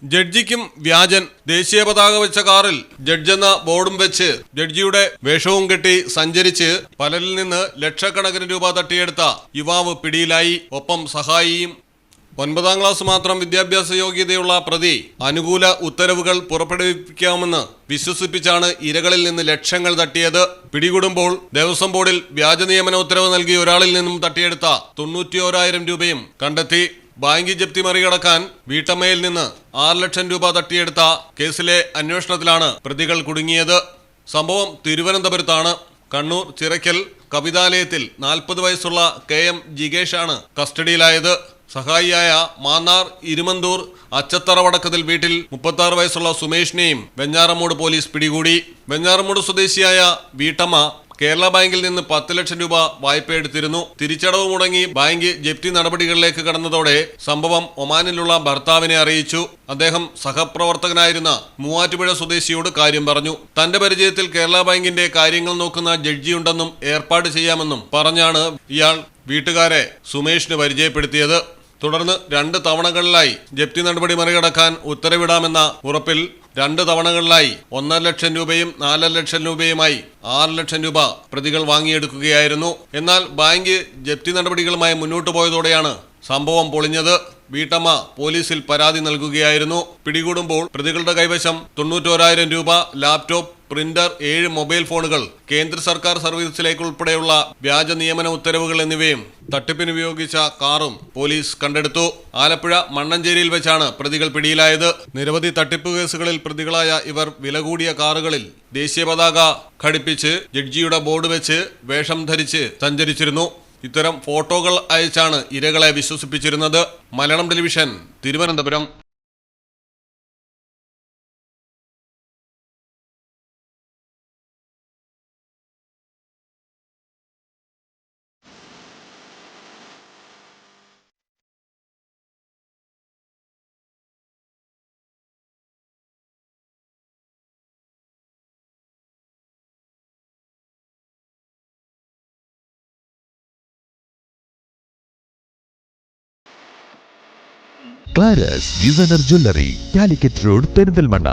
ജഡ്ജിക്കും വ്യാജൻ. ദേശീയ പതാക വെച്ച കാറിൽ ജഡ്ജെന്ന ബോർഡും വെച്ച് ജഡ്ജിയുടെ വേഷവും കെട്ടി സഞ്ചരിച്ച് പലരിൽ നിന്ന് ലക്ഷക്കണക്കിന് രൂപ തട്ടിയെടുത്ത യുവാവ് പിടിയിലായി. ഒപ്പം സഹായിയും. 9ാം ക്ലാസ് മാത്രം വിദ്യാഭ്യാസ യോഗ്യതയുള്ള പ്രതി അനുകൂല ഉത്തരവുകൾ പുറപ്പെടുവിപ്പിക്കാമെന്ന് വിശ്വസിപ്പിച്ചാണ് ഇരകളിൽ നിന്ന് ലക്ഷങ്ങൾ തട്ടിയത്. പിടികൂടുമ്പോൾ ദേവസ്വം ബോർഡിൽ വ്യാജ നിയമന ഉത്തരവ് നൽകി ഒരാളിൽ നിന്നും തട്ടിയെടുത്ത 91,000 രൂപയും കണ്ടെത്തി. ബാങ്ക് ജപ്തി മറികടക്കാൻ വീട്ടമ്മയിൽ നിന്ന് 6 ലക്ഷം രൂപ തട്ടിയെടുത്ത കേസിലെ അന്വേഷണത്തിലാണ് പ്രതികൾ കുടുങ്ങിയത്. സംഭവം തിരുവനന്തപുരത്താണ്. കണ്ണൂർ ചിറയ്ക്കൽ കവിതാലയത്തിൽ 40 വയസ്സുള്ള KM ജിഗേഷാണ് കസ്റ്റഡിയിലായത്. സഹായിയായ മാന്നാർ ഇരുമന്തൂർ അച്ചത്തറ വടക്കത്തിൽ വീട്ടിൽ 36 വയസ്സുള്ള സുമേഷിനെയും വെഞ്ഞാറമൂട് പോലീസ് പിടികൂടി. വെഞ്ഞാറമൂട് സ്വദേശിയായ വീട്ടമ്മ കേരള ബാങ്കിൽ നിന്ന് 10 ലക്ഷം രൂപ വായ്പയെടുത്തിരുന്നു. തിരിച്ചടവ് മുടങ്ങി ബാങ്ക് ജപ്തി നടപടികളിലേക്ക് കടന്നതോടെ സംഭവം ഒമാനിലുള്ള ഭർത്താവിനെ അറിയിച്ചു. അദ്ദേഹം സഹപ്രവർത്തകനായിരുന്ന മൂവാറ്റുപുഴ സ്വദേശിയോട് കാര്യം പറഞ്ഞു. തന്റെ പരിചയത്തിൽ കേരള ബാങ്കിന്റെ കാര്യങ്ങൾ നോക്കുന്ന ജഡ്ജിയുണ്ടെന്നും ഏർപ്പാട് ചെയ്യാമെന്നും പറഞ്ഞാണ് ഇയാൾ വീട്ടുകാരെ സുമേഷിന് പരിചയപ്പെടുത്തിയത്. തുടർന്ന് 2 തവണകളിലായി ജപ്തി നടപടി മറികടക്കാൻ ഉത്തരവിടാമെന്ന ഉറപ്പിൽ 2 തവണകളിലായി 1.5 ലക്ഷം രൂപയും 4 ലക്ഷം രൂപയുമായി 6 ലക്ഷം രൂപ പ്രതികൾ വാങ്ങിയെടുക്കുകയായിരുന്നു. എന്നാൽ ബാങ്ക് ജപ്തി നടപടികളുമായി മുന്നോട്ടു പോയതോടെയാണ് സംഭവം പൊളിഞ്ഞത്. വീട്ടമ്മ പോലീസിൽ പരാതി നൽകുകയായിരുന്നു. പിടികൂടുമ്പോൾ പ്രതികളുടെ കൈവശം 91,000 രൂപ, ലാപ്ടോപ്പ്, പ്രിന്റർ, 7 മൊബൈൽ ഫോണുകൾ, കേന്ദ്ര സർക്കാർ സർവീസിലേക്ക് ഉൾപ്പെടെയുള്ള വ്യാജ നിയമന ഉത്തരവുകൾ എന്നിവയും തട്ടിപ്പിന് ഉപയോഗിച്ച കാറും പോലീസ് കണ്ടെടുത്തു. ആലപ്പുഴ മണ്ണഞ്ചേരിയിൽ വെച്ചാണ് പ്രതികൾ പിടിയിലായത്. നിരവധി തട്ടിപ്പ് കേസുകളിൽ പ്രതികളായ ഇവർ വില കൂടിയ കാറുകളിൽ ദേശീയ പതാക ഘടിപ്പിച്ച് ജഡ്ജിയുടെ ബോർഡ് വെച്ച് വേഷം ധരിച്ച് സഞ്ചരിച്ചിരുന്നു. ഇത്തരം ഫോട്ടോകൾ അയച്ചാണ് ഇരകളെ വിശ്വസിപ്പിച്ചിരുന്നത്. Malayalam television, Thiruvananthapuram. Claras designer jewellery, Calicut road, Perinthalmanna.